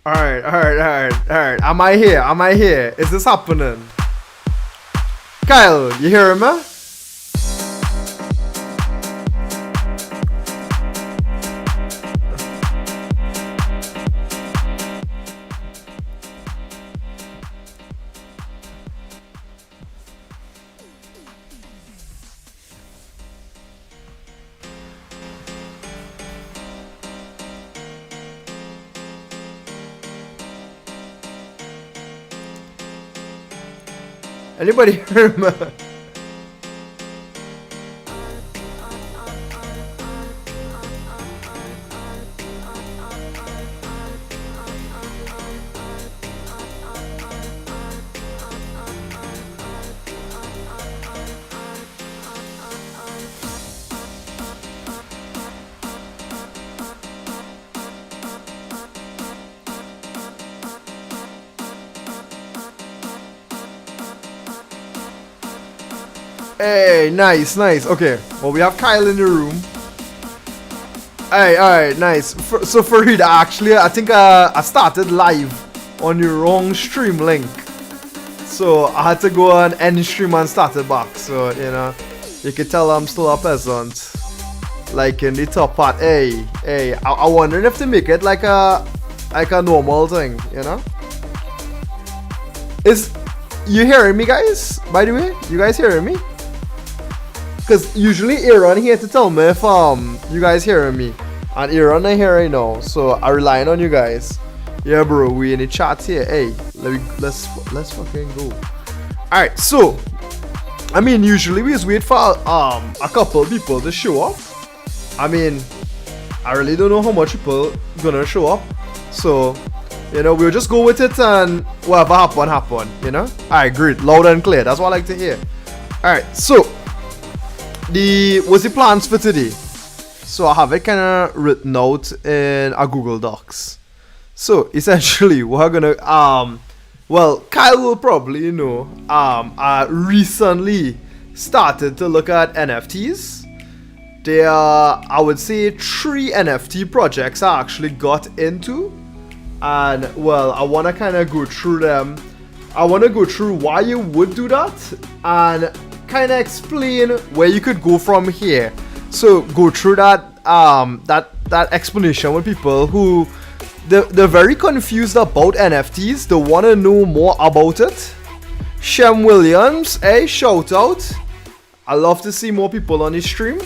Alright. Am I here? Is this happening? Kyle, you hear me? Anybody hear me? Hey, nice. Okay, well, we have Kyle in the room. Hey, alright, nice. So Farid, actually, I think I started live on the wrong stream link. So I had to go and end stream and start it back. So, you can tell I'm still a peasant. Like in the top part. Hey, I wondering if to make it like a normal thing, Is you hearing me, guys? By the way, you guys hearing me? Because usually Aaron here to tell me if you guys hearing me. And Aaron not here right now. So I relying on you guys. Yeah, bro, we in the chat here. Hey, let's fucking go. Alright, so I mean usually we just wait for a couple people to show up. I mean, I really don't know how much people gonna show up. So, we'll just go with it and whatever happen. Alright, great, loud and clear. That's what I like to hear. Alright, so what's the plans for today? So I have it kind of written out in a Google Docs. So essentially we're gonna well, Kyle will probably know I recently started to look at NFTs. There are, I would say, 3 NFT projects I actually got into, and well, I want to kind of go through them. I want to go through why you would do that and kind of explain where you could go from here. So go through that that explanation with people who they're very confused about NFTs. They want to know more about it. Shem Williams, hey, shout out. I love to see more people on this stream.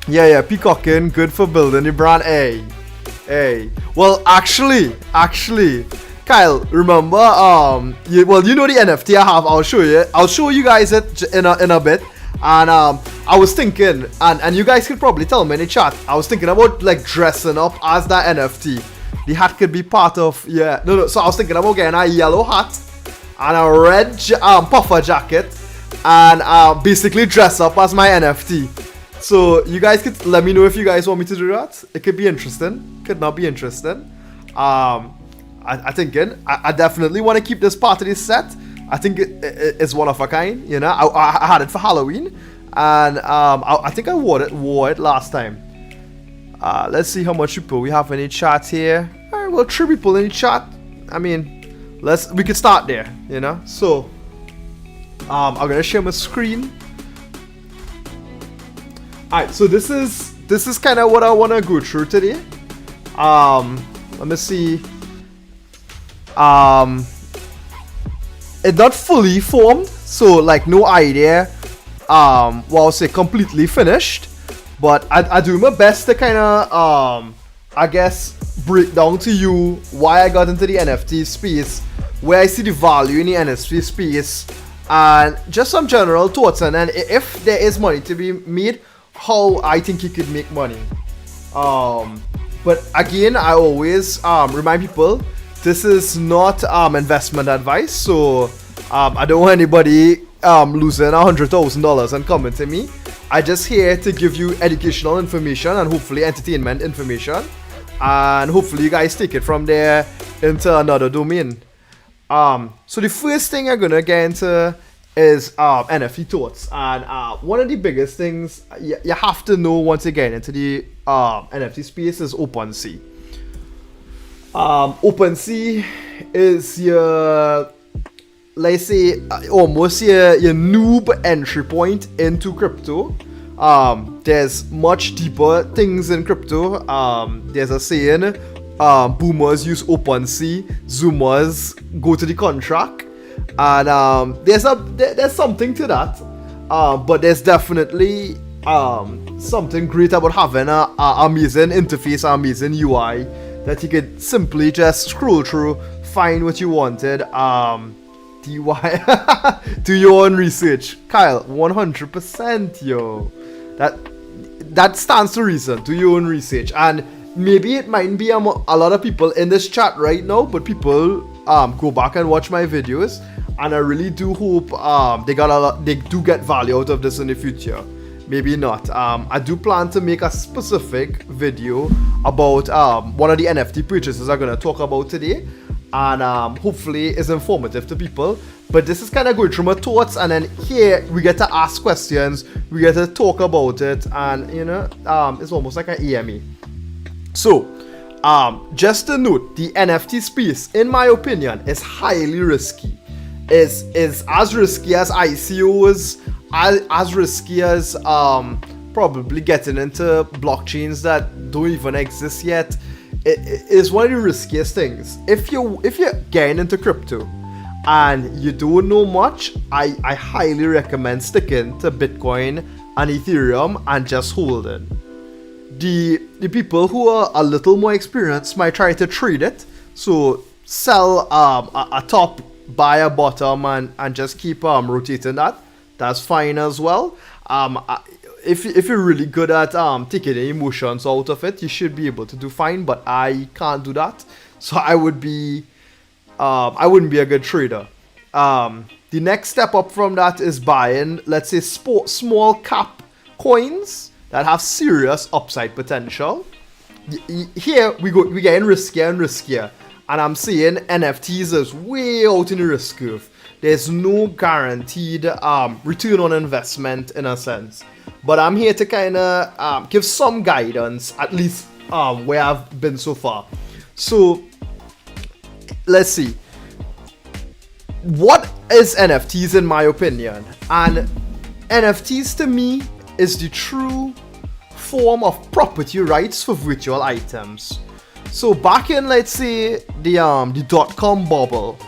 Yeah, peacocking, good for building the brand. Hey. Well, actually, Kyle, remember, you know the NFT I have. I'll show you guys it in a bit. And I was thinking, and you guys could probably tell me in the chat, I was thinking about like dressing up as that NFT. The hat could be part of, no. So I was thinking about getting a yellow hat and a red puffer jacket and basically dress up as my NFT. So you guys could let me know if you guys want me to do that. It could be interesting, could not be interesting. I definitely want to keep this part of this set. I think it's one of a kind, I had it for Halloween, and I think I wore it last time. Let's see how much people we have in the chat here. Alright, well, 3 people in the chat. I mean, we could start there, So, I'm gonna share my screen. Alright, so this is kind of what I want to go through today. Let me see. It's not fully formed, so like no idea. I'll say completely finished, but I do my best to kind of I guess break down to you why I got into the NFT space, where I see the value in the NFT space, and just some general thoughts. And then if there is money to be made, how I think you could make money. But again, I always remind people, this is not investment advice, so I don't want anybody losing $100,000 and coming to me. I just here to give you educational information and hopefully entertainment information, and hopefully you guys take it from there into another domain. So the first thing I'm gonna get into is NFT thoughts, and one of the biggest things you have to know once you get into the NFT space is OpenSea. OpenSea is your, let's say, almost your noob entry point into crypto. There's much deeper things in crypto. There's a saying, boomers use OpenSea, zoomers go to the contract, and there's something to that. But there's definitely something great about having a amazing interface, an amazing UI that you could simply just scroll through, find what you wanted. DY, do your own research, Kyle. 100%, yo. That stands to reason. Do your own research, and maybe it might be a lot of people in this chat right now, but people go back and watch my videos, and I really do hope they do get value out of this in the future. Maybe not. I do plan to make a specific video about one of the NFT purchases I'm going to talk about today, and hopefully it's informative to people. But this is kind of going through my thoughts, and then here we get to ask questions, we get to talk about it, and it's almost like an EME. So just to note, the NFT space, in my opinion, is highly risky. Is as risky as ICOs, as risky as probably getting into blockchains that don't even exist yet. It is one of the riskiest things. If you're getting into crypto and you don't know much, I highly recommend sticking to Bitcoin and Ethereum and just holding. The people who are a little more experienced might try to trade it, so sell a top, buy a bottom, and just keep rotating that. That's fine as well. If you're really good at taking the emotions out of it, you should be able to do fine. But I can't do that, so I wouldn't be a good trader. The next step up from that is buying, let's say, small cap coins that have serious upside potential. Here we getting riskier and riskier, and I'm seeing NFTs is way out in the risk curve. There's no guaranteed return on investment in a sense. But I'm here to kind of give some guidance, at least where I've been so far. So, let's see. What is NFTs in my opinion? And NFTs to me is the true form of property rights for virtual items. So back in, let's say, the dot-com bubble,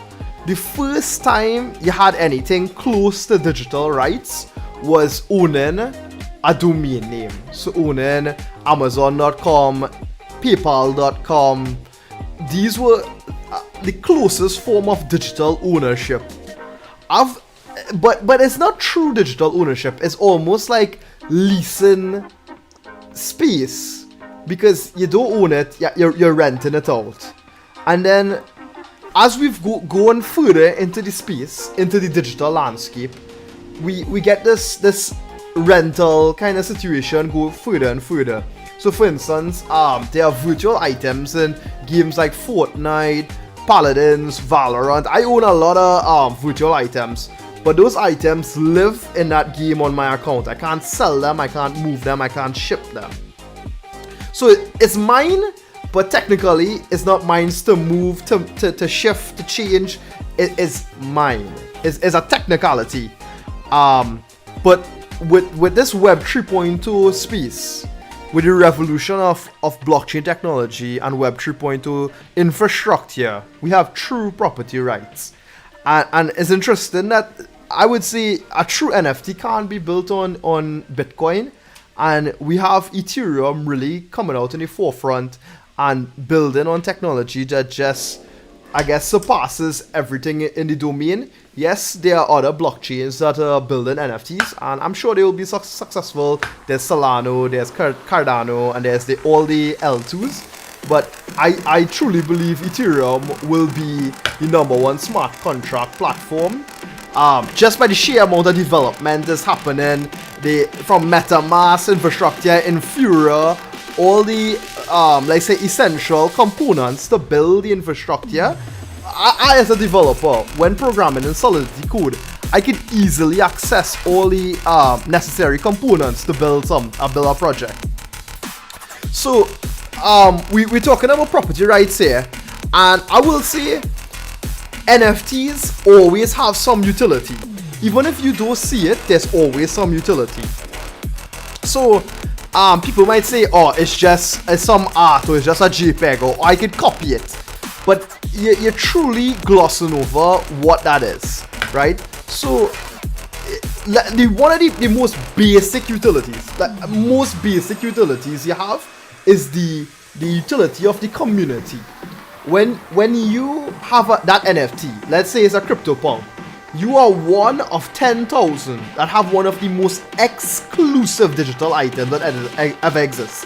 the first time you had anything close to digital rights was owning a domain name. So owning Amazon.com, PayPal.com. These were the closest form of digital ownership. But it's not true digital ownership. It's almost like leasing space, because you don't own it, you're renting it out. And then as we've gone further into the space, into the digital landscape, we get this rental kind of situation go further and further. So for instance, there are virtual items in games like Fortnite, Paladins, Valorant. I own a lot of virtual items, but those items live in that game on my account. I can't sell them, I can't move them, I can't ship them. So it's mine, but technically it's not mine to move, to shift, to change. It is mine. It's a technicality. But with this Web 3.0 space, with the revolution of blockchain technology and Web 3.0 infrastructure, we have true property rights. And it's interesting that I would say a true NFT can't be built on Bitcoin. And we have Ethereum really coming out in the forefront and building on technology that just, I guess, surpasses everything in the domain. Yes, there are other blockchains that are building NFTs, and I'm sure they will be successful. There's Solano, there's Cardano, and there's all the L2s. But I truly believe Ethereum will be the #1 smart contract platform. Just by the sheer amount of development that's happening, from MetaMask infrastructure, Infura, all the let's say essential components to build the infrastructure. I as a developer, when programming in Solidity code, I can easily access all the necessary components to build a project. So we're talking about property rights here, And I will say NFTs always have some utility. Even if you don't see it, there's always some utility. So people might say, oh, it's some art, or it's just a JPEG, or I could copy it. But you're truly glossing over what that is, right? So one of the most basic utilities, you have is the utility of the community. When you have that NFT, let's say it's a CryptoPunk, you are one of 10,000 that have one of the most exclusive digital items that ever exists.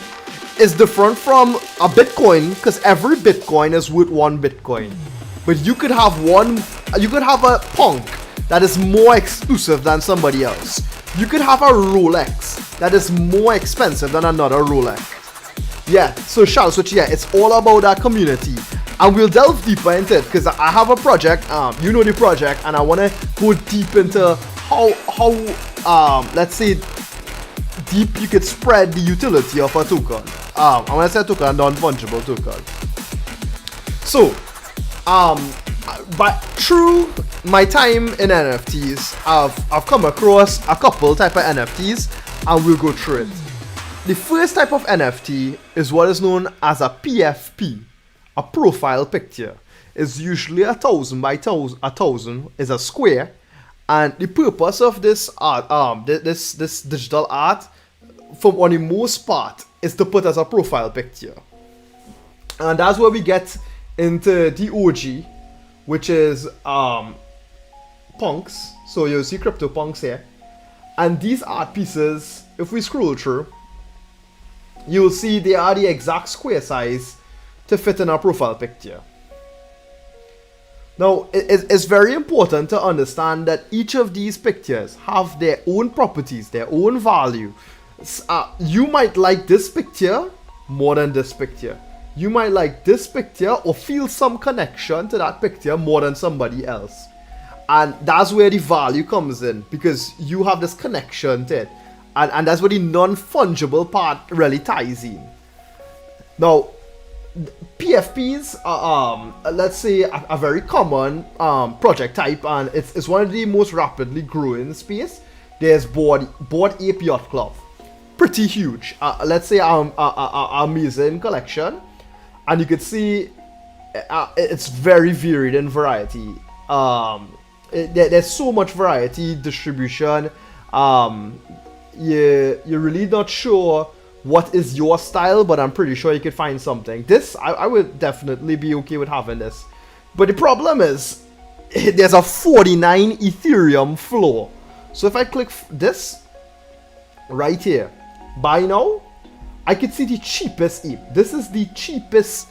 It's different from a Bitcoin, because every Bitcoin is worth 1 Bitcoin. But you could have a punk that is more exclusive than somebody else. You could have a Rolex that is more expensive than another Rolex. Yeah, so Charles, it's all about that community. And we'll delve deeper into it, because I have a project, you know the project, and I want to go deep into how let's say, deep you could spread the utility of a token. I want to say token, non-fungible token. So, but through my time in NFTs, I've come across a couple type of NFTs, and we'll go through it. The first type of NFT is what is known as a PFP, a profile picture. It's usually 1,000 by 1,000 is a square, and the purpose of this art, this digital art, for the most part, is to put as a profile picture. And that's where we get into the OG, which is punks. So you'll see CryptoPunks here, and these art pieces, if we scroll through, you'll see they are the exact square size to fit in our profile picture. Now, it's very important to understand that each of these pictures have their own properties, their own value. You might like this picture more than this picture. You might like this picture or feel some connection to that picture more than somebody else. And that's where the value comes in, because you have this connection to it. And that's where the non-fungible part really ties in. Now, PFPs are, let's say, a very common project type, and it's one of the most rapidly growing space. There's Bored Ape Yacht Club, pretty huge. Let's say an amazing collection, and you could see it's very varied in variety. There's so much variety, distribution. You're really not sure what is your style, but I'm pretty sure you could find something. This, I would definitely be okay with having this. But the problem is, there's a 49 Ethereum floor. So if I click this, right here, buy now, I could see the cheapest ape. This is the cheapest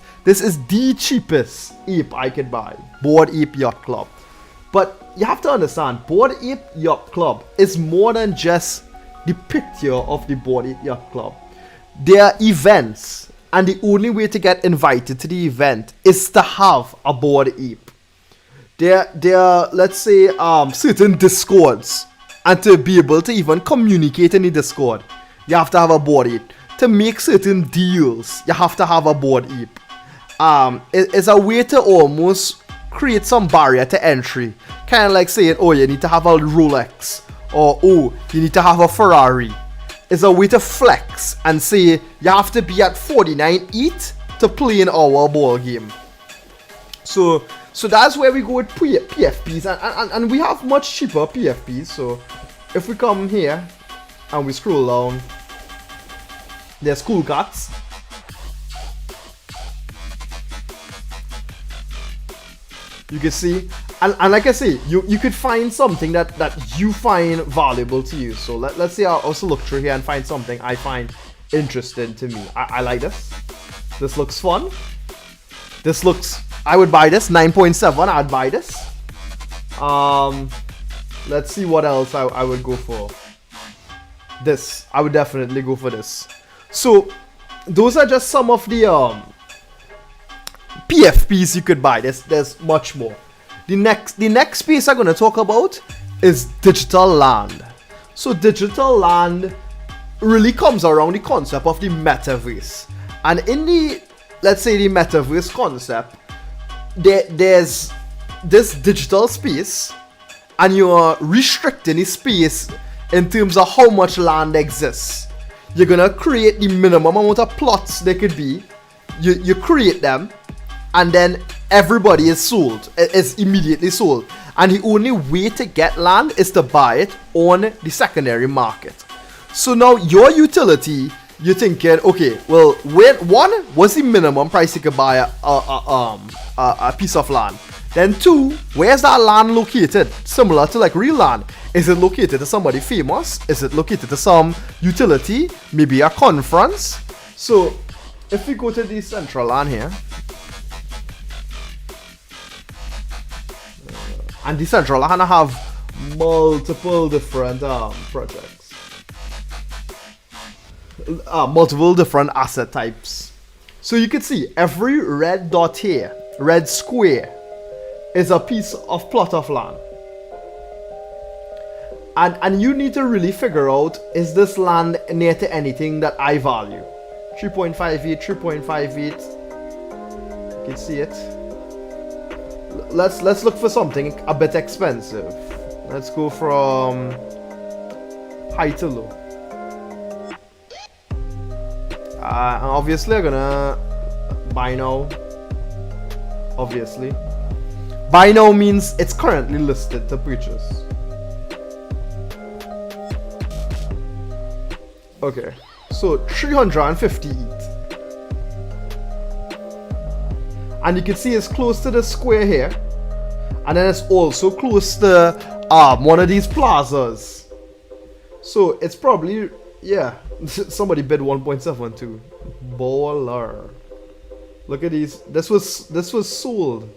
ape I could buy. Bored Ape Yacht Club. But you have to understand, Bored Ape Yacht Club is more than just the picture of the Bored Ape Yacht Club. There are events, and the only way to get invited to the event is to have a Bored Ape. There are, let's say, certain discords, and to be able to even communicate in the discord, you have to have a Bored Ape. To make certain deals, you have to have a Bored Ape. It's a way to almost create some barrier to entry, kind of like saying, oh, you need to have a Rolex, or oh, you need to have a Ferrari. It's a way to flex and say you have to be at 49 ETH to play in our ball game. So that's where we go with PFPs, and we have much cheaper PFPs. So if we come here and we scroll down, there's Cool Cats. You can see, and like I say, you could find something that you find valuable to you. So let's say I'll also look through here and find something I find interesting to me. I like this. This looks fun. I would buy this. 9.7, I'd buy this. Let's see what else I would go for. This, I would definitely go for this. So those are just some of the PFPs you could buy. There's much more. The next piece I'm going to talk about is digital land. So digital land really comes around the concept of the metaverse. And in the, let's say, the metaverse concept, there's this digital space, and you are restricting the space in terms of how much land exists. You're gonna create the minimum amount of plots there could be. You create them, and then everybody is sold. It's immediately sold. And the only way to get land is to buy it on the secondary market. So now your utility, you're thinking, okay, well, what's the minimum price you could buy a piece of land? Then 2, where's that land located? Similar to like real land. Is it located to somebody famous? Is it located to some utility? Maybe a conference? So if we go to the central land here, and the central land have multiple different projects, multiple different asset types. So you can see every red dot here, red square, is a piece of plot of land. And you need to really figure out, is this land near to anything that I value? 3.58, 3.58. You can see it. Let's look for something a bit expensive. Let's go from high to low. Obviously I'm gonna buy now. Obviously. Buy now means it's currently listed to purchase. Okay, so 350 ETH. And you can see it's close to the square here. And then it's also close to one of these plazas. So it's probably, yeah, somebody bid 1.72. Baller. Look at these. This was sold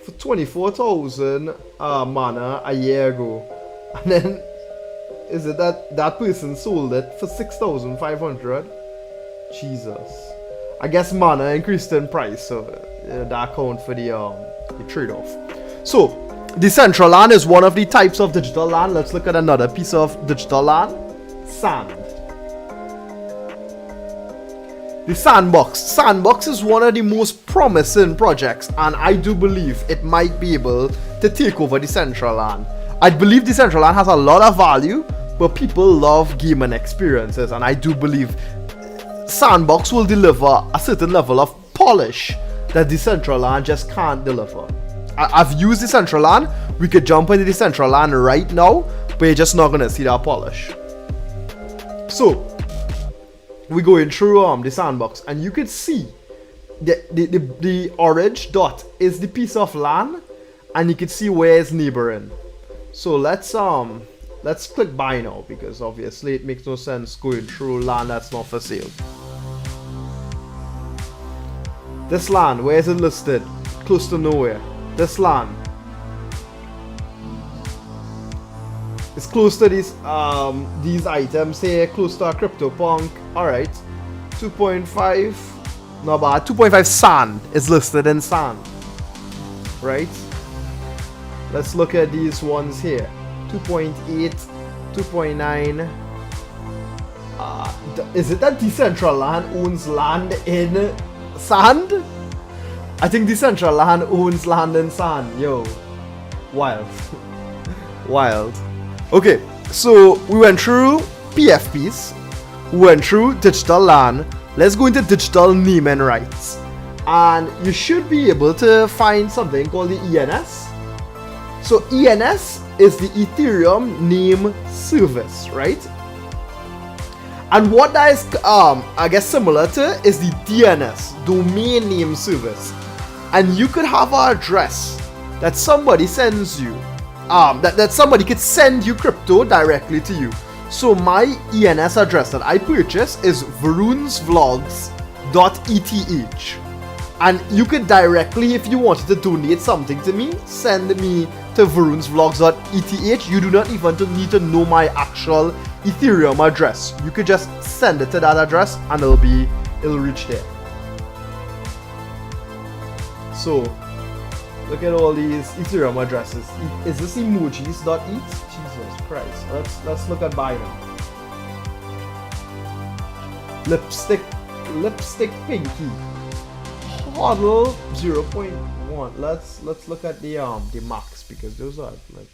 for 24,000 mana a year ago. And then is it that person sold it for 6,500? Jesus. I guess mana increased in price, so that account for the trade-off. So Decentraland is one of the types of digital land. Let's look at another piece of digital land. Sand. The Sandbox. Sandbox is one of the most promising projects, and I do believe it might be able to take over Decentraland. I believe Decentraland has a lot of value, but people love gaming experiences, and I do believe Sandbox will deliver a certain level of polish that Decentraland just can't deliver. I've used Decentraland. We could jump into Decentraland right now, but you're just not gonna see that polish. So we're going through the Sandbox, and you can see the orange dot is the piece of land, and you can see where it's neighboring. So let's click buy now, because obviously it makes no sense going through land that's not for sale. This land, where is it listed? Close to nowhere. This land. It's close to these items here, close to a CryptoPunk. Alright. 2.5. Not bad. 2.5 sand is listed in sand. Right? Let's look at these ones here. 2.8, 2.9. Is it that Decentraland owns land in sand? I think Decentraland owns land in sand. Yo. Wild. Wild. Okay, so we went through PFPs, we went through digital land. Let's go into digital naming rights. And you should be able to find something called the ENS. So ENS is the Ethereum Name Service, right? And what that is, I guess similar to, is the DNS, Domain Name Service. And you could have an address that somebody sends you, that somebody could send you crypto directly to you. So my ENS address that I purchased is varoonsvlogs.eth. And you could directly, if you wanted to donate something to me, send me to varoonsvlogs.eth. You do not even need to know my actual Ethereum address. You could just send it to that address and it'll reach there. So look at all these Ethereum addresses. Is this emojis.eth? Jesus Christ. Let's look at Binance. Lipstick pinky. Huddle 0.1. Let's look at the max, because those are like,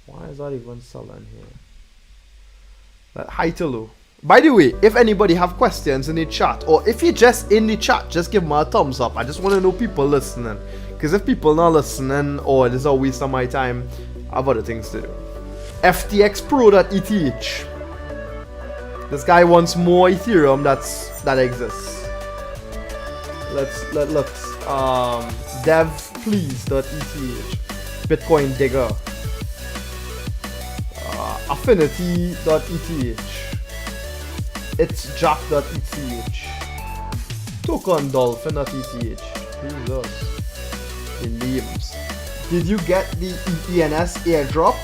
why is that even selling here? High to low. By the way, if anybody have questions in the chat, or if you're just in the chat, just give me a thumbs up. I just want to know people listening, because if people not listening, or this is a waste of my time, I have other things to do. FTXPro.eth. This guy wants more Ethereum that exists. Let's devplease.eth. Bitcoin digger. Affinity.eth. It's jack.eth. Token dolphin.eth. Jesus. The names. Did you get the ENS airdrop?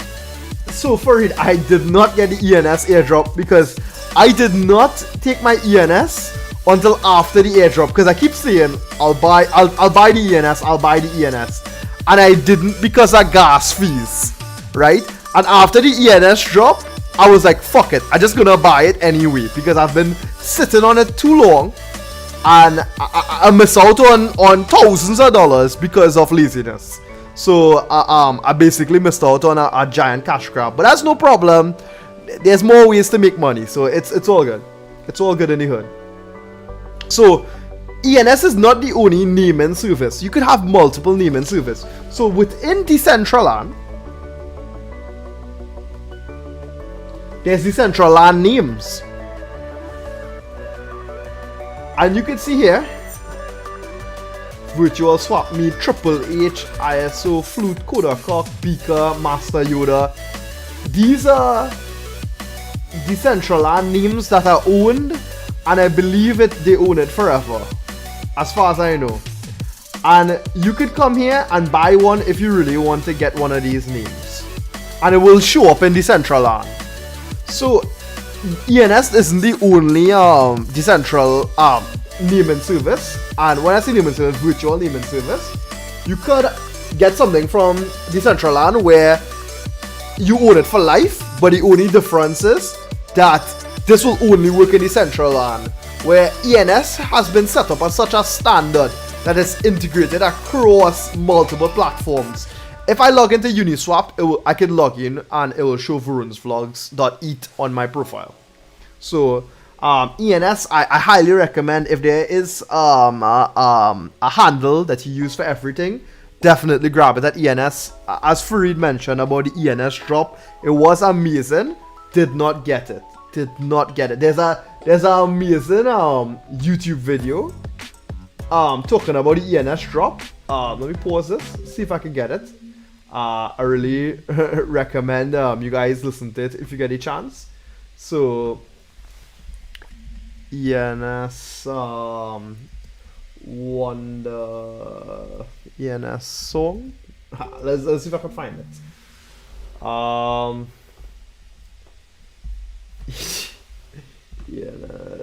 So for it, I did not get the ENS airdrop because I did not take my ENS until after the airdrop, because I keep saying I'll buy the ENS, and I didn't because of gas fees, right? And after the ENS drop, I was like, fuck it, I'm just gonna buy it anyway, because I've been sitting on it too long, and I miss out on thousands of dollars because of laziness. So I basically missed out on a giant cash grab, but that's no problem. There's more ways to make money, so it's all good. It's all good in the hood. So ENS is not the only naming service. You could have multiple naming service. So within Decentraland, there's Decentraland names, and you can see here: Virtual Swap Me, Triple H, ISO, Flute, Coda Cock, Beaker, Master Yoda. These are Decentraland names that are owned, and I believe they own it forever, as far as I know. And you could come here and buy one if you really want to get one of these names, and it will show up in Decentraland. So ENS isn't the only decentral naming service, and when I say naming service, virtual naming service, you could get something from Decentraland where you own it for life, but the only difference is that this will only work in Decentraland, where ENS has been set up as such a standard that is integrated across multiple platforms. If I log into Uniswap, I can log in and it will show VarunsVlogs.eth on my profile. So ENS, I highly recommend. If there is a handle that you use for everything, definitely grab it at ENS. As Fareed mentioned about the ENS drop, it was amazing. Did not get it. There's an amazing YouTube video talking about the ENS drop. Let me pause this, see if I can get it. I really recommend you guys listen to it if you get a chance. So ENS ENS song. Let's see if I can find it. Yeah,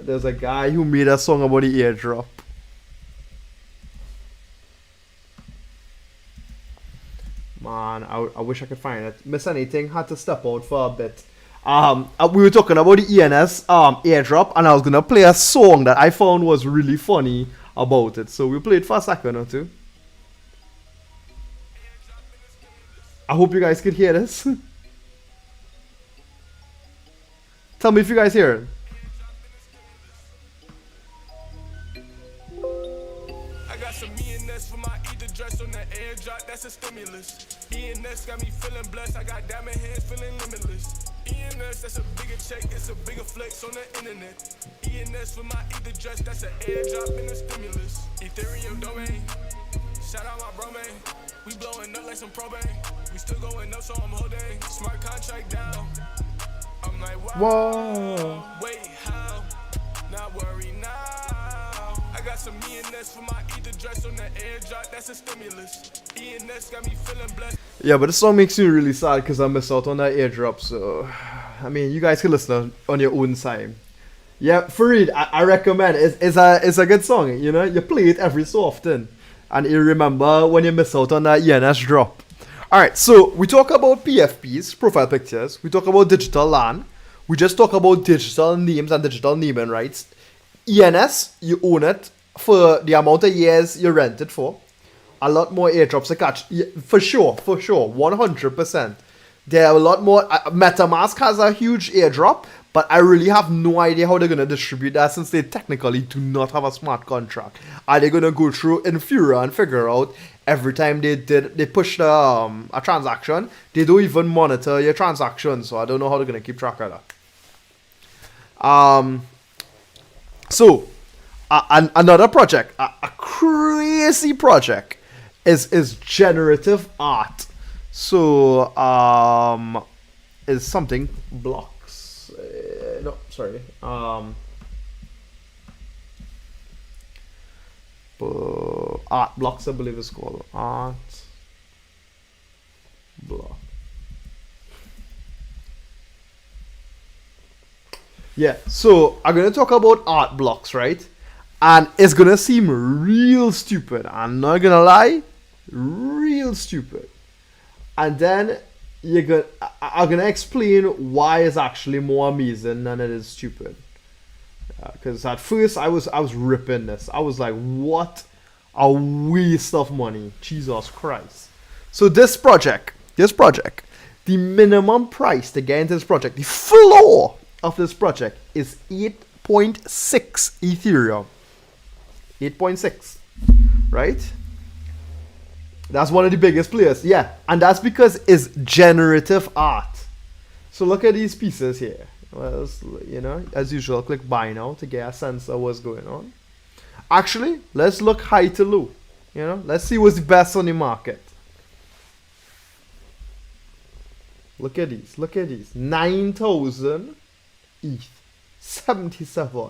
there's a guy who made a song about the airdrop. Man, I wish I could find it. Miss anything, had to step out for a bit. We were talking about the ENS airdrop, and I was gonna play a song that I found was really funny about it. So we'll play it for a second or two. I hope you guys could hear this. Tell me if you guys hear it. I got some ENS for my either dress on the airdrop, that's a stimulus. ENS got me feeling blessed, I got diamond hands feeling limitless. ENS, that's a bigger check, it's a bigger flex on the internet. ENS for my either dress, that's an airdrop and a stimulus. Ethereum domain, shout out my bro man. We blowing up like some propane. We still going up, so I'm holding. Smart contract down. I'm like, whoa. Wait, how? Not worry now. I got some ENS for my either dress on the airdrop, that's a stimulus. ENS got me feeling blessed. Yeah, but this song makes me really sad because I missed out on that airdrop. So, I mean, you guys can listen on your own time. Yeah, Fareed, I recommend. It's a good song. You know, you play it every so often, and you remember when you miss out on that ENS drop. Alright, so we talk about PFPs, profile pictures. We talk about digital land. We just talk about digital names and digital naming rights. ENS, you own it for the amount of years you rent it for. A lot more airdrops to catch. Yeah, for sure, 100%. There are a lot more. MetaMask has a huge airdrop, but I really have no idea how they're going to distribute that since they technically do not have a smart contract. Are they going to go through Infura and figure out every time they push a transaction, they don't even monitor your transaction, so I don't know how they're going to keep track of that. So, another project, a crazy project, is generative art. So, is something blocks. No, sorry. Art blocks, I believe it's called. Art block. Yeah, so I'm gonna talk about art blocks, right? And it's gonna seem real stupid. I'm not gonna lie, real stupid. And then I'm gonna explain why it's actually more amazing than it is stupid. Because at first I was ripping this. I was like, what a waste of money, Jesus Christ. So this project, the minimum price to get into this project, the floor of this project is 8.6 Ethereum. 8.6, right? That's one of the biggest players, yeah. And that's because it's generative art. So look at these pieces here. Well, you know, as usual, click buy now to get a sense of what's going on. Actually, let's look high to low. You know, let's see what's the best on the market. Look at these. 9,000 ETH. 77.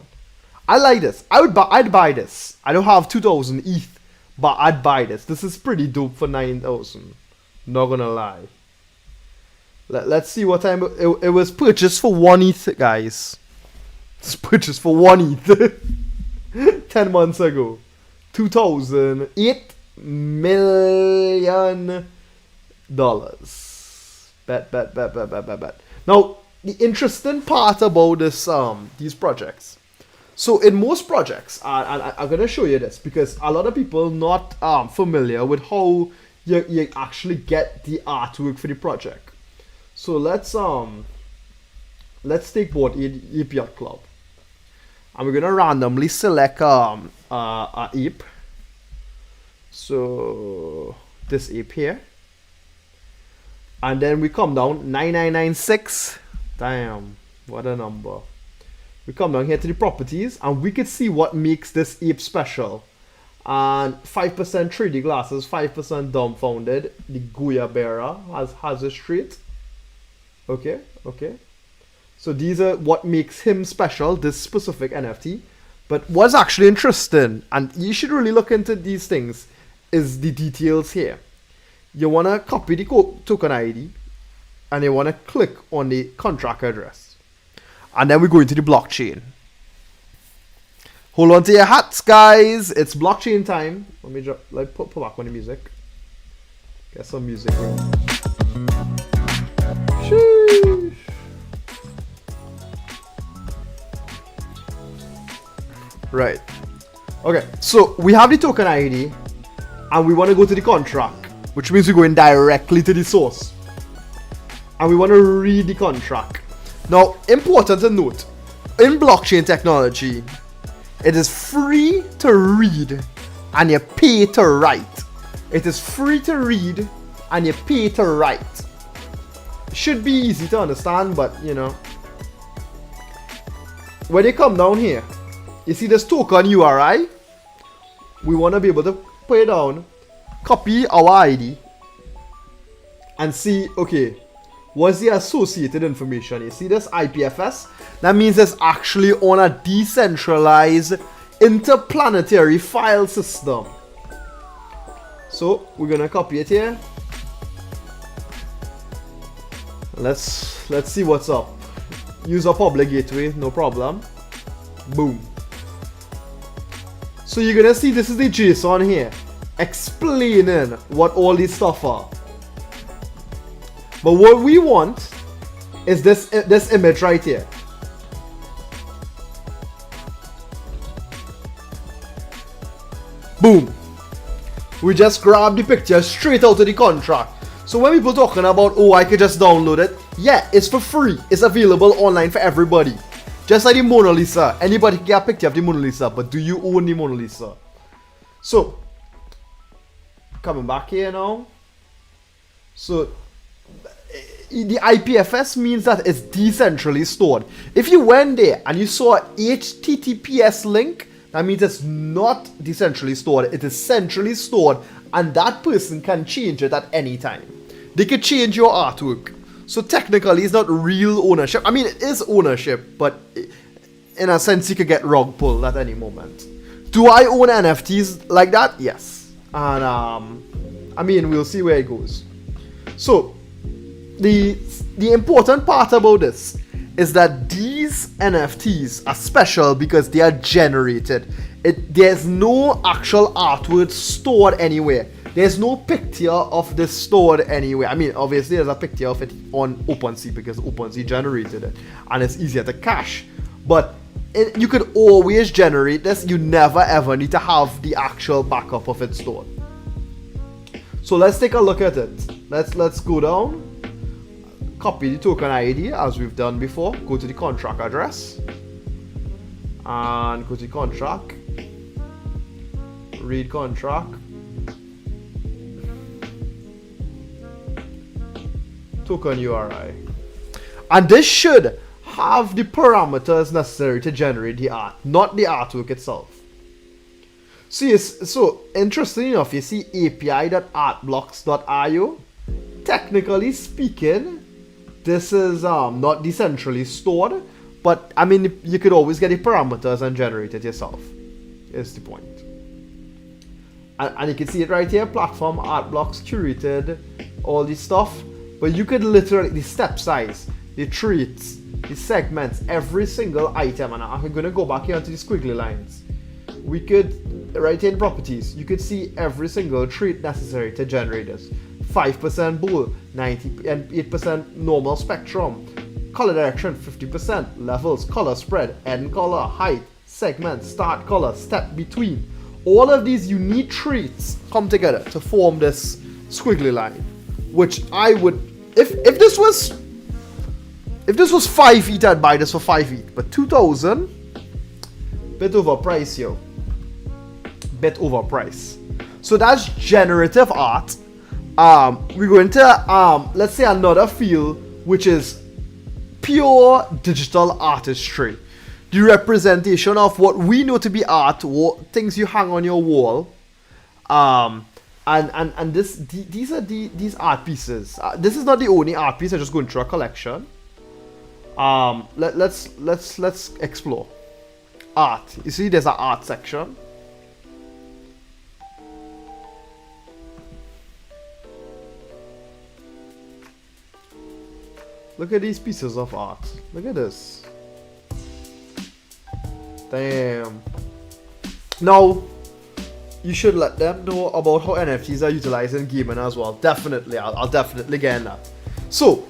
I like this. I'd buy this. I don't have 2,000 ETH, but I'd buy this. This is pretty dope for 9,000. Not gonna lie. Let's see what time it was purchased for 1 ETH, guys. It's purchased for 1 ETH 10 months ago. 2008 million dollars. Bet. Now, the interesting part about this these projects. So in most projects, and I'm gonna show you this because a lot of people not familiar with how you actually get the artwork for the project. So let's take Bored Ape Yacht Club, and we're gonna randomly select a ape. So this ape here, and then we come down 9996. Damn, what a number! We come down here to the properties, and we could see what makes this ape special. And 5% 3D glasses, 5% dumbfounded. The Guayabera has a trait. Okay. So these are what makes him special, this specific NFT. But what's actually interesting, and you should really look into these things, is the details here. You want to copy the token ID, and you want to click on the contract address. And then we go into the blockchain. Hold on to your hats, guys. It's blockchain time. Let me put back on the music. Get some music here. Sheesh. Right. Okay, so we have the token ID, and we want to go to the contract, which means we're going directly to the source. And we want to read the contract. Now, important to note, in blockchain technology, it is free to read and you pay to write. It is free to read and you pay to write. It should be easy to understand, but you know. When you come down here, you see this token URI? We want to be able to put it down, copy our ID, and see, okay, what's the associated information? You see this IPFS? That means it's actually on a decentralized interplanetary file system. So we're gonna copy it here. Let's see what's up. Use a public gateway, no problem. Boom. So you're gonna see this is the JSON here, explaining what all this stuff are. But what we want is this image right here. Boom. We just grab the picture straight out of the contract. So when people talking about, oh, I could just download it, yeah, it's for free. It's available online for everybody. Just like the Mona Lisa. Anybody can get a picture of the Mona Lisa, but do you own the Mona Lisa? So, coming back here now. So, the IPFS means that it's decentrally stored. If you went there and you saw an HTTPS link, that means it's not decentrally stored. It is centrally stored, and that person can change it at any time. They could change your artwork. So technically, it's not real ownership. I mean, it is ownership, but in a sense, you could get rug pulled at any moment. Do I own NFTs like that? Yes. And I mean, we'll see where it goes. So the important part about this is that these NFTs are special because they are generated. There's no actual artwork stored anywhere. There's no picture of this stored anywhere. I mean, obviously there's a picture of it on OpenSea because OpenSea generated it and it's easier to cache. But you could always generate this. You never ever need to have the actual backup of it stored. So let's take a look at it. Let's go down. Copy the token ID as we've done before. Go to the contract address and go to the contract. Read contract. Token URI. And this should have the parameters necessary to generate the art, not the artwork itself. See, so interesting enough, you see api.artblocks.io. Technically speaking, this is not decentrally stored, but I mean, you could always get the parameters and generate it yourself. Is the point. And you can see it right here, platform, art blocks, curated, all this stuff. But you could literally, the step size, the traits, the segments, every single item, and I'm going to go back here onto the squiggly lines. We could, right here in properties, you could see every single trait necessary to generate this. 5% bold, 98% normal spectrum, color direction 50%, levels, color spread, end color, height, segment, start color, step between. All of these unique traits come together to form this squiggly line, which I would, if this was 5 ETH, I'd buy this for 5 ETH, but 2,000, bit overpriced, yo. Bit overpriced. So that's generative art. We go into let's say another field, which is pure digital artistry, the representation of what we know to be art, things you hang on your wall, and these are these art pieces. This is not the only art piece. I'm just going through a collection. Let's explore art. You see, there's an art section. Look at these pieces of art. Look at this. Damn. Now, you should let them know about how NFTs are utilized in gaming as well. Definitely. I'll definitely get in that. So,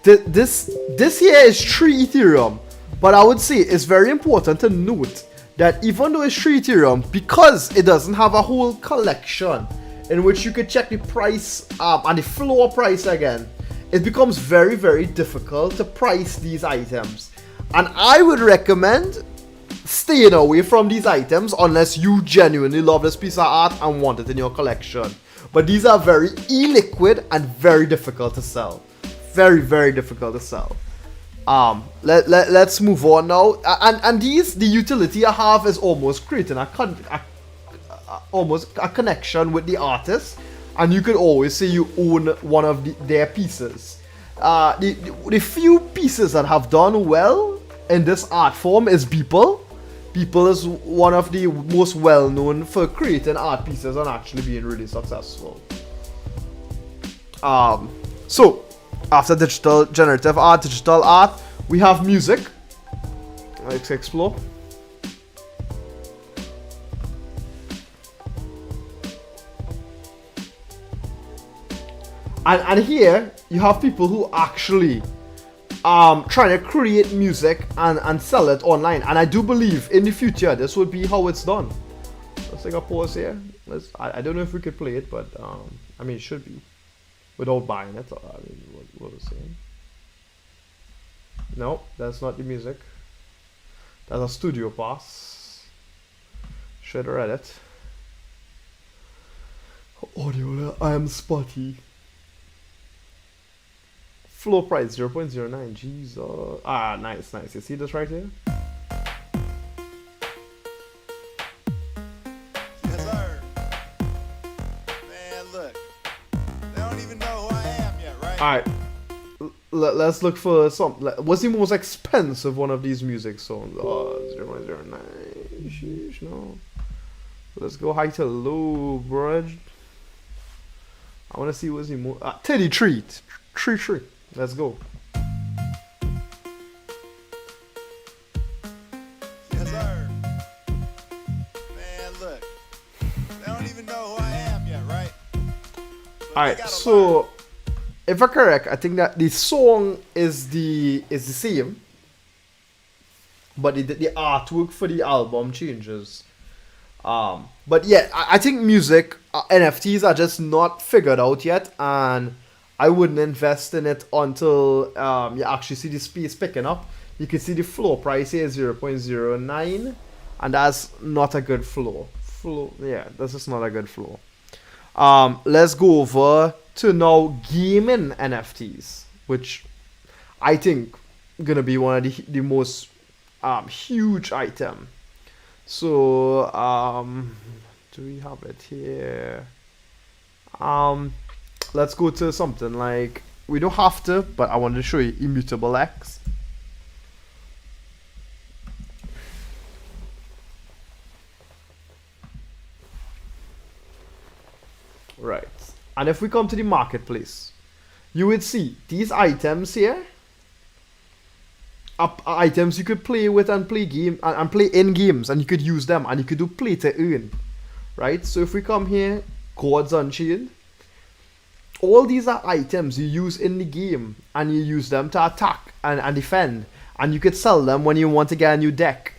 this here is 3 Ethereum. But I would say it's very important to note that even though it's 3 Ethereum, because it doesn't have a whole collection in which you could check the price and the floor price again, it becomes very, very difficult to price these items. And I would recommend staying away from these items unless you genuinely love this piece of art and want it in your collection. But these are very illiquid and very difficult to sell. Very, very difficult to sell. Let's move on now. And these, the utility I have is almost creating almost a connection with the artist. And you could always say you own one of their pieces. The few pieces that have done well in this art form is Beeple. Beeple is one of the most well known for creating art pieces and actually being really successful. So after digital generative art, digital art, we have music. Let's explore. And here you have people who actually trying to create music and sell it online. And I do believe in the future this would be how it's done. Let's take a pause here. I don't know if we could play it, but I mean, it should be without buying it. I mean, what was saying? No, that's not the music. That's a studio pass. Should have read it. Audio, I am spotty. Floor price 0.09. Jesus. Ah, nice. You see this right here? Yes, sir. Man, look. They don't even know who I am yet, right? Alright. Let's look for some. What's the most expensive one of these music songs? 0.09. Sheesh, no. Let's go high to low, bruh. I want to see what's the most. Teddy Treat. Tree. Let's go. Yes, sir. Man, look. They don't even know who I am yet, right? Alright, so if I'm correct, I think that the song is the same, but the artwork for the album changes. But yeah, I think music NFTs are just not figured out yet, and I wouldn't invest in it until you actually see the space picking up. You can see the floor price here is 0.09, and that's not a good floor. Yeah, that's just not a good floor. Let's go over to now gaming NFTs, which I think gonna be one of the most huge item. So do we have it here? Let's go to something like, we don't have to, but I wanted to show you Immutable X. Right. And if we come to the marketplace, you would see these items here are items you could play with and play and play in games, and you could use them and you could do play to earn. Right? So if we come here, Gods Unchained, all these are items you use in the game, and you use them to attack and defend, and you could sell them when you want to get a new deck.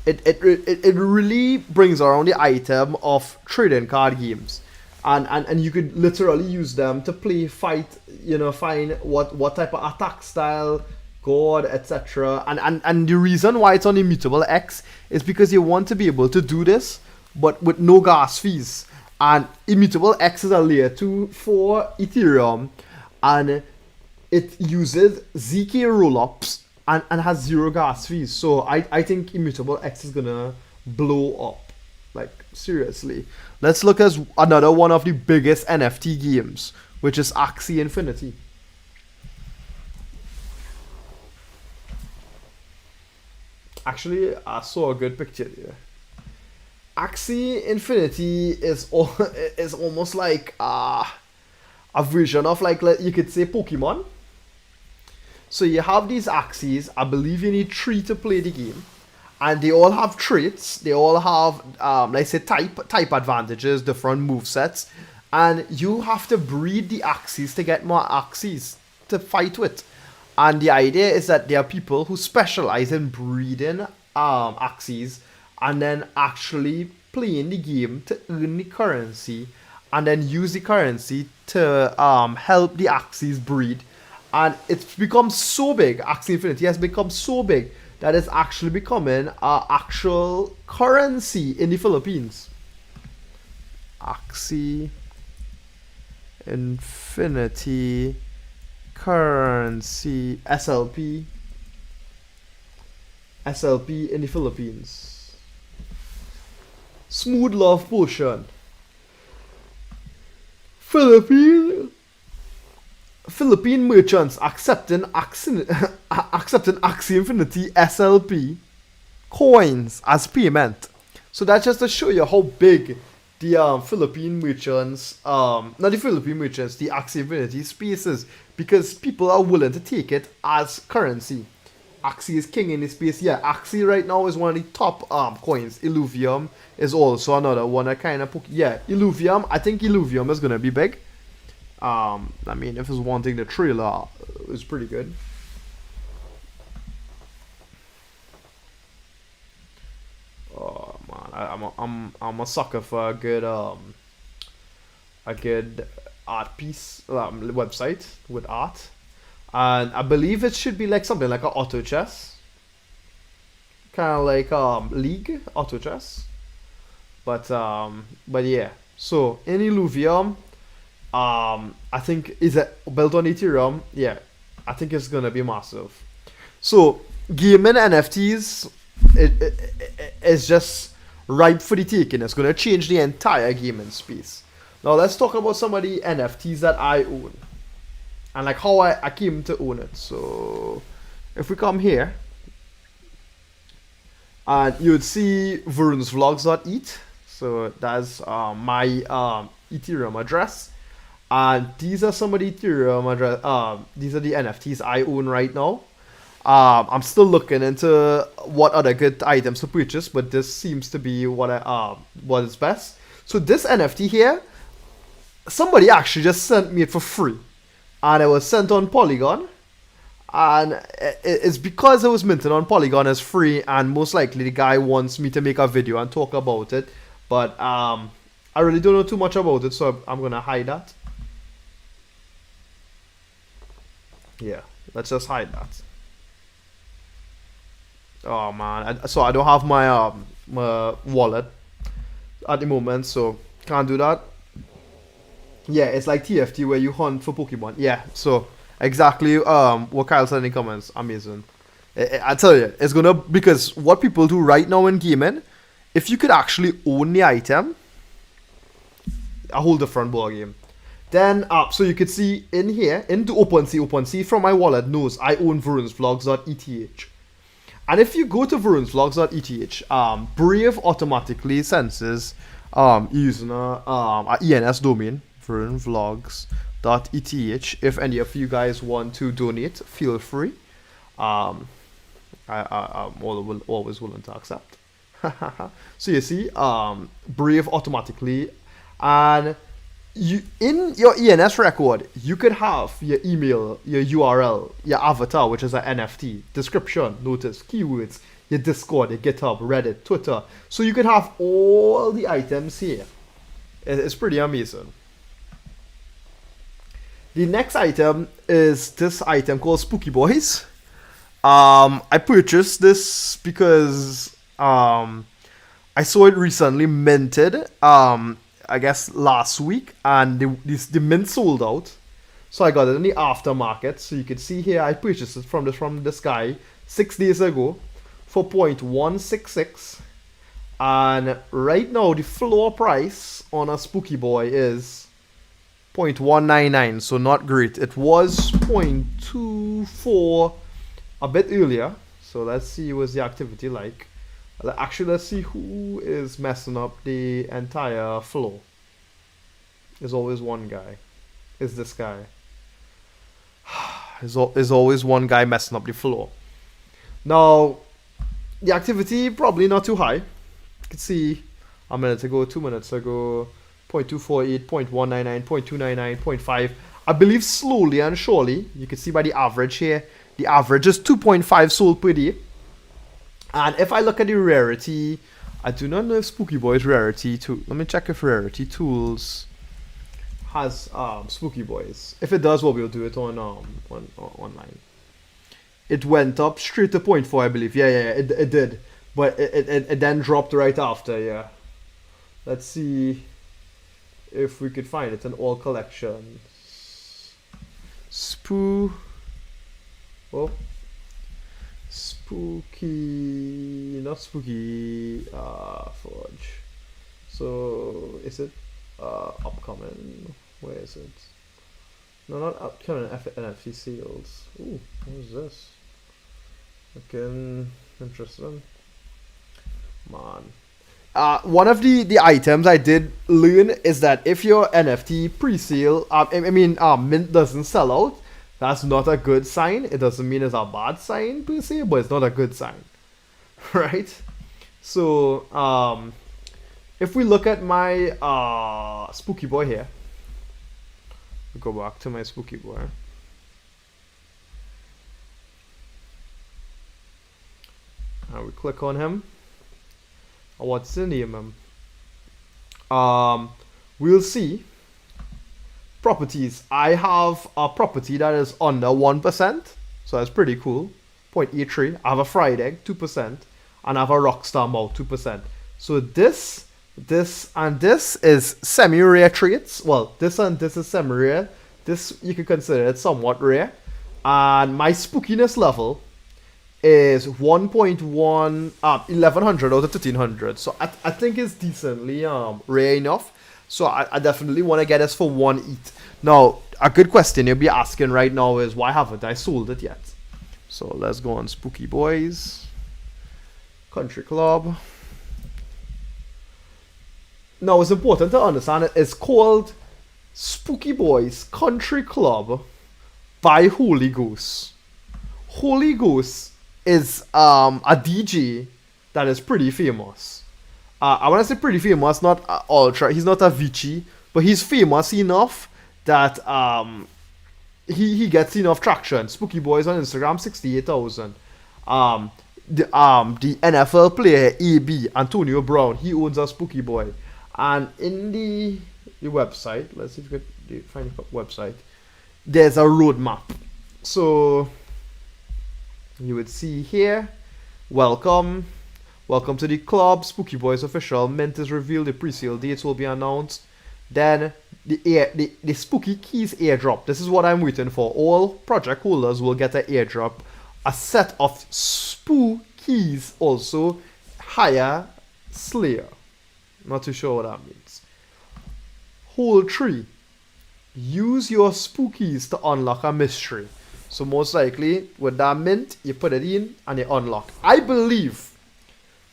It really brings around the item of trading card games, and you could literally use them to play, fight, find what type of attack style, god, etc. And the reason why it's on Immutable X is because you want to be able to do this, but with no gas fees. And Immutable X is a layer 2 for Ethereum, and it uses ZK rollups and has 0 gas fees. So I think Immutable X is gonna blow up, like seriously. Let's look at another one of the biggest NFT games, which is Axie Infinity. Actually, I saw a good picture here. Axie Infinity is almost like a version of, like, you could say, Pokemon. So you have these Axies. I believe you need 3 to play the game, and they all have traits. They all have, let's say, type advantages, different movesets, and you have to breed the Axies to get more Axies to fight with. And the idea is that there are people who specialize in breeding Axies, and then actually playing the game to earn the currency, and then use the currency to help the Axies breed. And it's become so big, Axie Infinity has become so big, that it's actually becoming an actual currency in the Philippines. Axie Infinity currency, SLP in the Philippines. Smooth Love Potion. Philippine merchants accepting Axie Infinity SLP coins as payment. So that's just to show you how big the Philippine merchants, not the Philippine merchants, the Axie Infinity space is, because people are willing to take it as currency. Axie is king in this space. Yeah, Axie right now is one of the top coins. Illuvium is also another one that kind of yeah, Illuvium. I think Illuvium is gonna be big. I mean, if it's one thing, the trailer is pretty good. Oh man, I'm a sucker for a good art piece website with art, and I believe it should be like something like a auto chess, kind of like League auto chess, but yeah. So in Illuvium, I think is it built on Ethereum? Yeah, I think it's gonna be massive. So gaming NFTs is just ripe for the taking. It's gonna change the entire gaming space. Now let's talk about some of the NFTs that I own and like how I came to own it. So if we come here and you would see VaroonsVlogs.eth. So that's my Ethereum address. And these are some of the Ethereum address. These are the NFTs I own right now. I'm still looking into what other good items to purchase, but this seems to be what is best. So this NFT here, somebody actually just sent me it for free, and it was sent on Polygon, and it's because it was minted on Polygon as free, and most likely the guy wants me to make a video and talk about it, but I really don't know too much about it, so I'm gonna hide that. Yeah, let's just hide that. Oh man, so I don't have my wallet at the moment, so can't do that. Yeah, it's like TFT where you hunt for Pokemon. Yeah, so exactly what Kyle said in the comments. Amazing. I tell you, it's gonna, because what people do right now in gaming, if you could actually own the item, a whole different ball game. Then so you could see in here into OpenSea from my wallet knows I own VaroonsVlogs.eth. And if you go to VaroonsVlogs.eth, Brave automatically senses using a ENS domain, VaroonsVlogs.eth. If any of you guys want to donate, feel free. I'm always willing to accept. So you see, Brave automatically, and you in your ENS record, you could have your email, your URL, your avatar, which is an NFT, description, notice, keywords, your Discord, your GitHub, Reddit, Twitter. So you could have all the items here. It's pretty amazing. The next item is this item called Spooky Boys. I purchased this because I saw it recently minted. I guess last week, and the mint sold out, so I got it in the aftermarket. So you can see here I purchased it from this guy 6 days ago for 0.166, and right now the floor price on a Spooky Boy is 0.199, so not great. It was 0.24 a bit earlier, so let's see what's the activity like. Actually, let's see who is messing up the entire flow. There's always one guy. It's this guy. There's always one guy messing up the flow. Now, the activity probably not too high. You can see a minute ago, 2 minutes ago, 0.248, 0.199, 0.299, 0.5. I believe slowly and surely, you can see by the average here, the average is 2.5 sold per day. And if I look at the rarity, I do not know if Spooky Boy's rarity too. Let me check if Rarity Tools has Spooky Boys. If it does, well, we'll do it on online. It went up straight to 0.4, I believe. Yeah, it did, but it then dropped right after. Yeah, let's see if we could find it in all collections. Spooky, not Spooky, Forge. So, is it upcoming? Where is it? No, not upcoming, NFT sales. Ooh, what is this? Looking interesting. Man. One of the items I did learn is that if your NFT pre-sale, mint doesn't sell out, that's not a good sign. It doesn't mean it's a bad sign per se, but it's not a good sign, right? So if we look at my Spooky Boy here, we go back to my Spooky Boy. And we click on him. What's the name? We'll see. Properties. I have a property that is under 1%, so that's pretty cool. 0.83. I have a fried egg, 2%, and I have a rockstar malt, 2%. So this, and this is semi-rare traits. Well, this and this is semi-rare. This, you could consider it somewhat rare. And my spookiness level is 1.1, 1100 out of 1300. So I think it's decently rare enough. So I definitely want to get this for one eat. Now, a good question you'll be asking right now is, why haven't I sold it yet? So let's go on Spooky Boys Country Club. Now, it's important to understand it's called Spooky Boys Country Club by Holy Ghost. Holy Ghost is a DJ that is pretty famous. I want to say pretty famous, not ultra. He's not a Avicii, but he's famous enough that he gets enough traction. Spooky Boys on Instagram, 68,000. The NFL player AB Antonio Brown, he owns a Spooky Boy, and in the website, let's see if we can find the website. There's a roadmap. So you would see here, welcome to the club. Spooky Boys official mint is revealed. The pre-sale dates will be announced. Then the Spooky Keys airdrop. This is what I'm waiting for. All project holders will get an airdrop. A set of Spoo Keys also. Higher Slayer. Not too sure what that means. Hole 3. Use your Spookies to unlock a mystery. So most likely, with that mint, you put it in and you unlock. I believe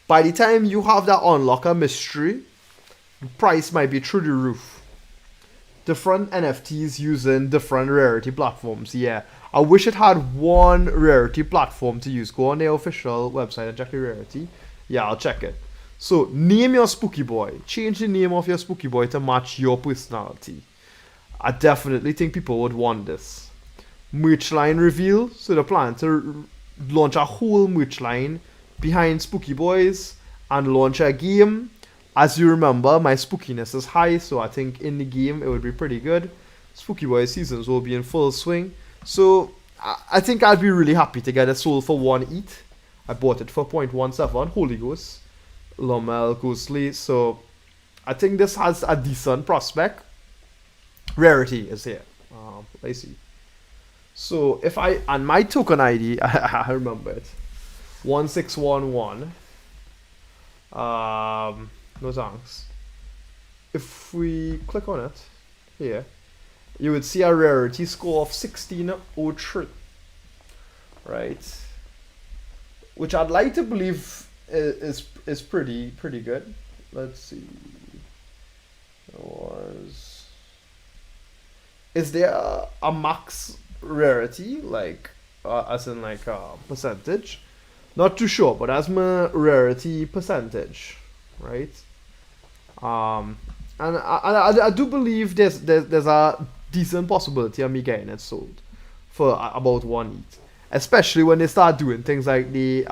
by the time you have that unlock a mystery, the price might be through the roof. Different NFTs using different rarity platforms. Yeah, I wish it had one rarity platform to use. Go on their official website and check the rarity. Yeah, I'll check it. So, name your Spooky Boy. Change the name of your Spooky Boy to match your personality. I definitely think people would want this. Merch line reveal. So, they're planning to launch a whole merch line behind Spooky Boys and launch a game. As you remember, my spookiness is high, so I think in the game it would be pretty good. Spooky Boys seasons will be in full swing. So, I think I'd be really happy to get it sold for one eat. I bought it for 0.17, Holy Ghost. Lomel, Ghostly. So I think this has a decent prospect. Rarity is here. Let's see. So if and my token ID, I remember it. 1611. No thanks. If we click on it here, you would see a rarity score of 1603. Right? Which I'd like to believe is pretty good. Let's see. Is there a max rarity, like as in like a percentage? Not too sure, but that's my rarity percentage, right? And I do believe there's a decent possibility of me getting it sold for about one eat, especially when they start doing things like the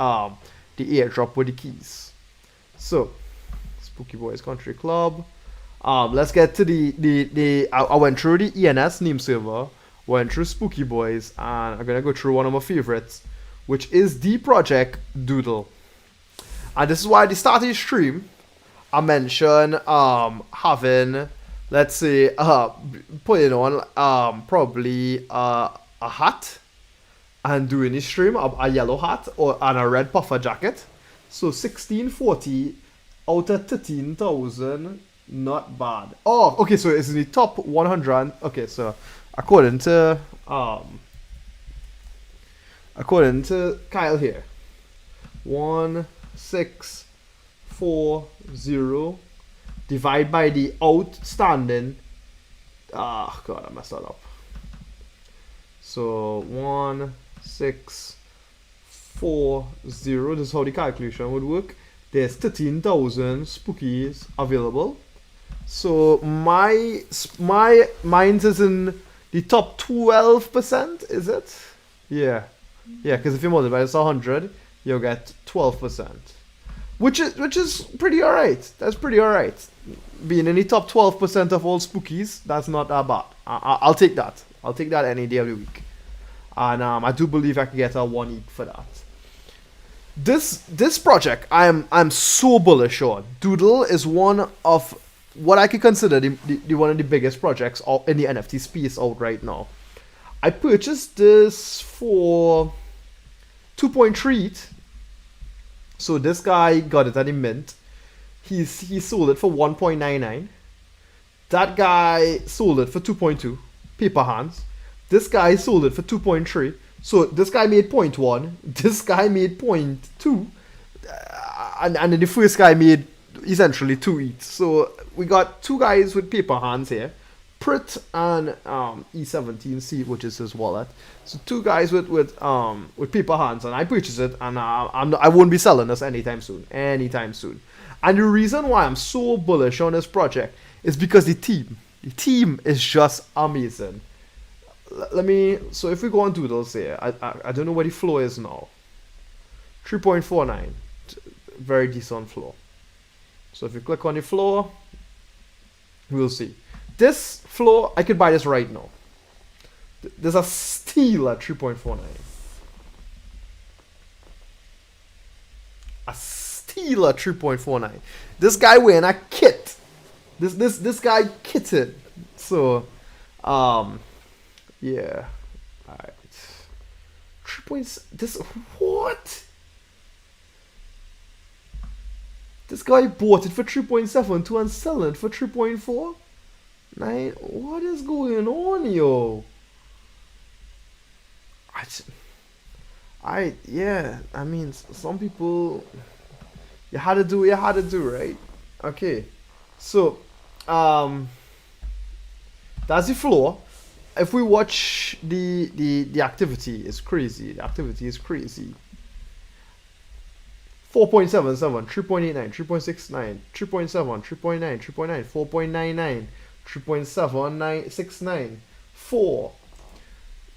airdrop with the keys. So, Spooky Boys Country Club. Let's get to the I went through the ENS name server, went through Spooky Boys, and I'm gonna go through one of my favorites, which is the Project Doodle. And this is why at the start of the stream, I mentioned having, let's say, putting on probably a hat and doing the stream, a yellow hat and a red puffer jacket. So 1640 out of 13,000, not bad. Oh, okay, so it's in the top 100. Okay, so according to Kyle here, 1640 divide by the outstanding. God, I messed that up. So 1640. This is how the calculation would work. There's 13,000 spookies available. So mine is in the top 12%. Is it? Yeah. Yeah, because if you multiply this 100, you'll get 12%. which is pretty alright. That's pretty alright. Being in the top 12% of all spookies, that's not that bad. I'll take that. I'll take that any day of the week. And I do believe I can get a 1 eat for that. This project I'm so bullish on. Doodle is one of what I could consider the one of the biggest projects in the NFT space out right now. I purchased this for 2.3 ETH. So this guy got it at the mint. He sold it for 1.99. That guy sold it for 2.2 paper hands. This guy sold it for 2.3. So this guy made 0.1. This guy made 0.2. And then the first guy made essentially 2 ETH. So we got two guys with paper hands here. Prit and E17C, which is his wallet. So two guys with paper hands, and I purchased it, and I won't be selling this anytime soon. And the reason why I'm so bullish on this project is because the team is just amazing. So if we go on Doodles here, I don't know where the floor is now. 3.49, very decent floor. So if you click on the floor, we'll see. This floor, I could buy this right now. There's a steal at 3.49. A steal at 3.49. This guy wearing a kit. This guy kitted. So, yeah. Alright. 3. This what? This guy bought it for 3.72 and selling it for 3.4. What is going on, yo? I mean, some people, you had to do what you had to do, right? Okay, so that's the floor. If we watch the activity, is crazy. The activity is crazy. 4.77, 3.89, 3.69, 3.7, 3.9, 3.9, 4.99, 3.7969, 4,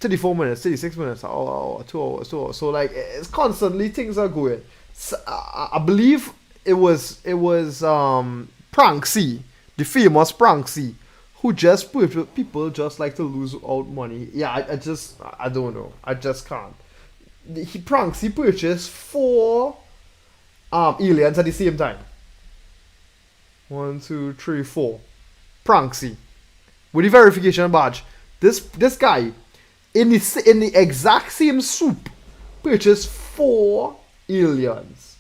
34 minutes, 36 minutes, 2 hours. So like it's constantly things are going. So, I believe it was Pranksy, the famous Pranksy, who just people just like to lose out money. Yeah, I don't know. I just can't. Pranksy purchased 4 aliens at the same time. 1, 2, 3, 4. Pranksy with the verification badge. This guy in the exact same soup purchased 4 aliens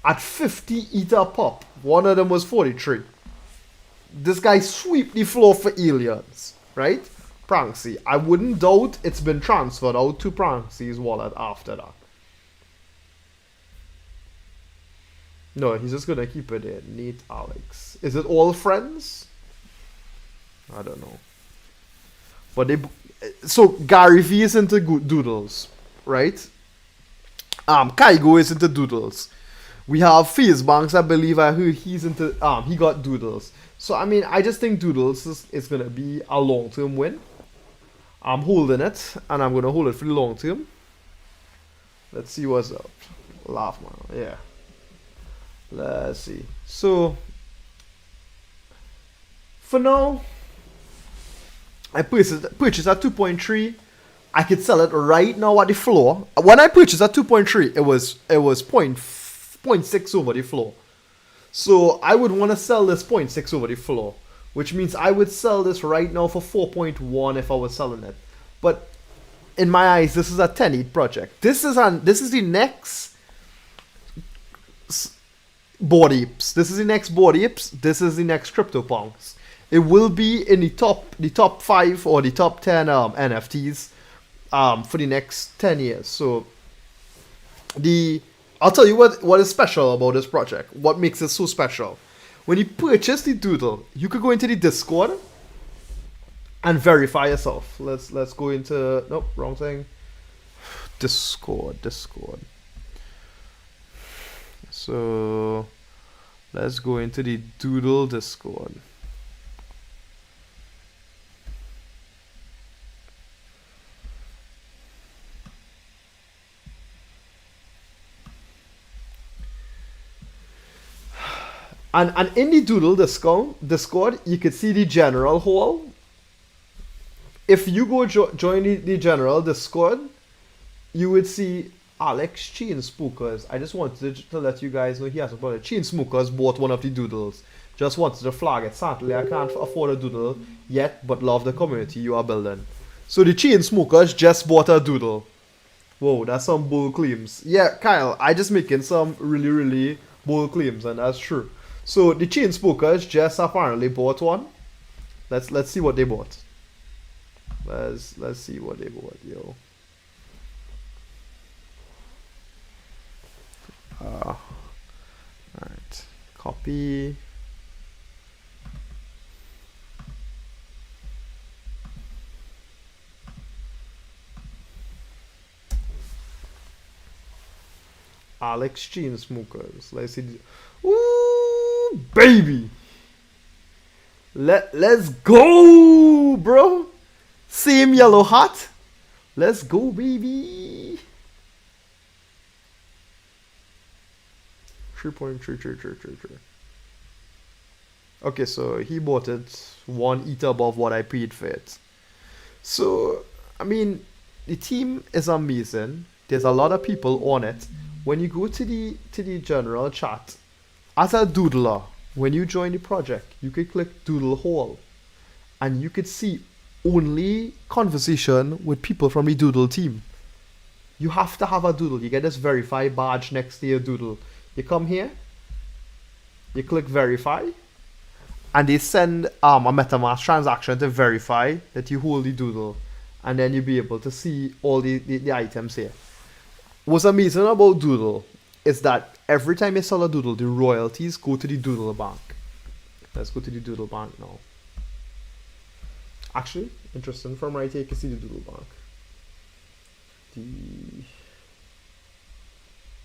at 50 ether pop. One of them was 43. This guy sweep the floor for aliens, right? Pranksy. I wouldn't doubt it's been transferred out to Pranksy's wallet after that. No, he's just gonna keep it in. Neat Alex. Is it all friends? I don't know. But so Gary V is into doodles, right? Kaigo is into doodles. We have FaZe Banks, I believe he's into he got doodles. So I mean I just think doodles is gonna be a long-term win. I'm holding it and I'm gonna hold it for the long term. Let's see what's up. Laugh man, yeah. Let's see. So for now, I purchased at 2.3. I could sell it right now at the floor. When I purchased at 2.3, it was 0.6 over the floor. So I would want to sell this 0.6 over the floor, which means I would sell this right now for 4.1 if I was selling it. But in my eyes, this is a 10 ETH project. This is the next Bored Apes. This is the next Bored Apes. This is the next CryptoPunks. It will be in the top 5 or the top 10 NFTs for the next 10 years. So I'll tell you what is special about this project. What makes it so special? When you purchase the doodle, you could go into the Discord and verify yourself. Let's go into wrong thing. Discord. So let's go into the Doodle Discord. And in the Doodle Discord, you could see the general hall. If you go join the general Discord, you would see Alex Chain Spookers. I just wanted to let you guys know he has about it. Chain Smokers bought one of the doodles. Just wanted to flag it. Sadly, I can't afford a doodle yet, but love the community you are building. So the Chain Smokers just bought a doodle. Whoa, that's some bold claims. Yeah, Kyle, I just making some really, really bold claims, and that's true. So the Chain Smokers just apparently bought one. Let's see what they bought. Let's see what they bought, yo. Alright. Copy. Alex Chain Smokers. Let's see. Ooh, baby. Let's go, bro. Same yellow hat. Let's go, baby. 3.3333. Okay, so he bought it 1 ETH above what I paid for it. So, I mean, the team is amazing. There's a lot of people on it. When you go to the general chat, as a doodler, when you join the project, you could click Doodle Hall, and you could see only conversation with people from the Doodle team. You have to have a doodle. You get this verify badge next to your doodle. You come here, you click verify, and they send a MetaMask transaction to verify that you hold the doodle, and then you'll be able to see all the items here. What's amazing about Doodle is that every time you sell a doodle, the royalties go to the Doodle Bank. Let's go to the Doodle Bank now. Actually, interesting, from right here you can see the Doodle Bank.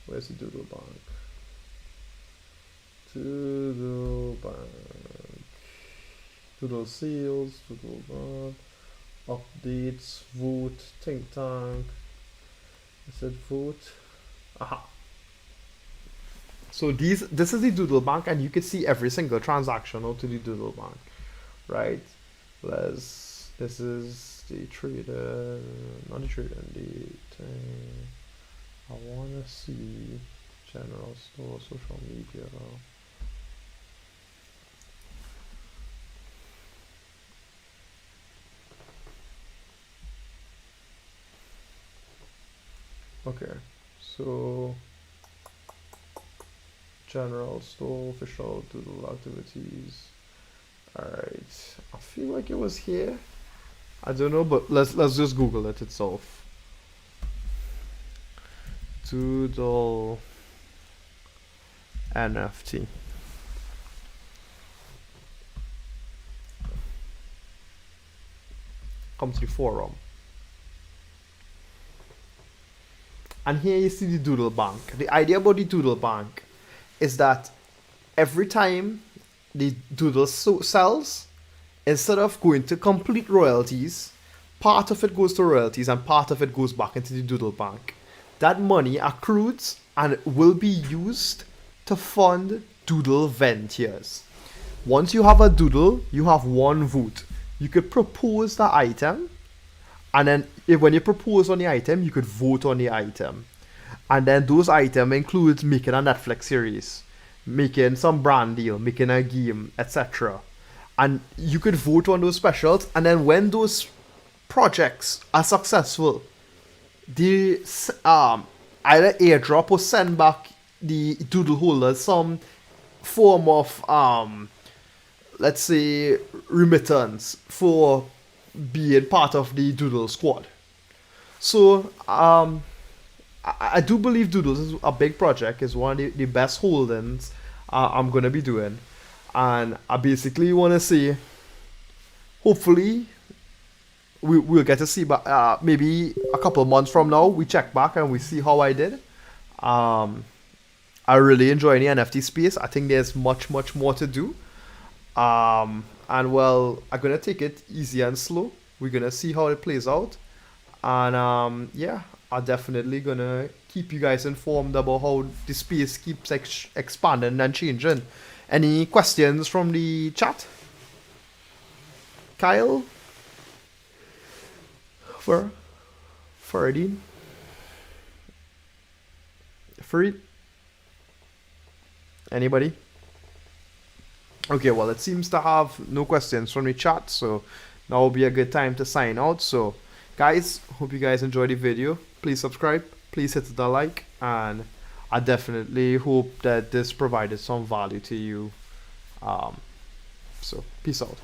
Where's the Doodle Bank? Doodle Bank. Doodle sales, Doodle Bank, updates, vote, think tank. I said vote. Aha. So this is the Doodle Bank, and you can see every single transaction out to the Doodle Bank, right? This is the trader, not the trader, the thing. I wanna see general store, social media. Okay, so general store, official doodle activities. Alright, I feel like it was here. I don't know, but let's just Google it itself. Doodle NFT. Come to the forum. And here you see the Doodle Bank. The idea about the Doodle Bank is that every time the Doodle sells, instead of going to complete royalties, part of it goes to royalties and part of it goes back into the Doodle Bank. That money accrues and will be used to fund Doodle ventures. Once you have a Doodle, you have one vote. You could propose the item, and then when you propose on the item, you could vote on the item. And then those items include making a Netflix series, making some brand deal, making a game, etc. And you could vote on those specials, and then when those projects are successful, they either airdrop or send back the doodle holders some form of let's say remittance for being part of the Doodle squad. So I do believe Doodles is a big project. It's one of the best holdings I'm gonna be doing, and I basically want to say, hopefully we'll get to see, but maybe a couple of months from now we check back and we see how I did. I really enjoy the NFT space. I think there's much more to do. And well, I'm gonna take it easy and slow. We're gonna see how it plays out, and yeah, I'm definitely gonna keep you guys informed about how the space keeps expanding and changing. Any questions from the chat? Kyle? Faradine? Farid? Anybody? Okay, well, it seems to have no questions from the chat, so now will be a good time to sign out. So, guys, hope you guys enjoyed the video. Please subscribe, please hit the like, and I definitely hope that this provided some value to you. So, peace out.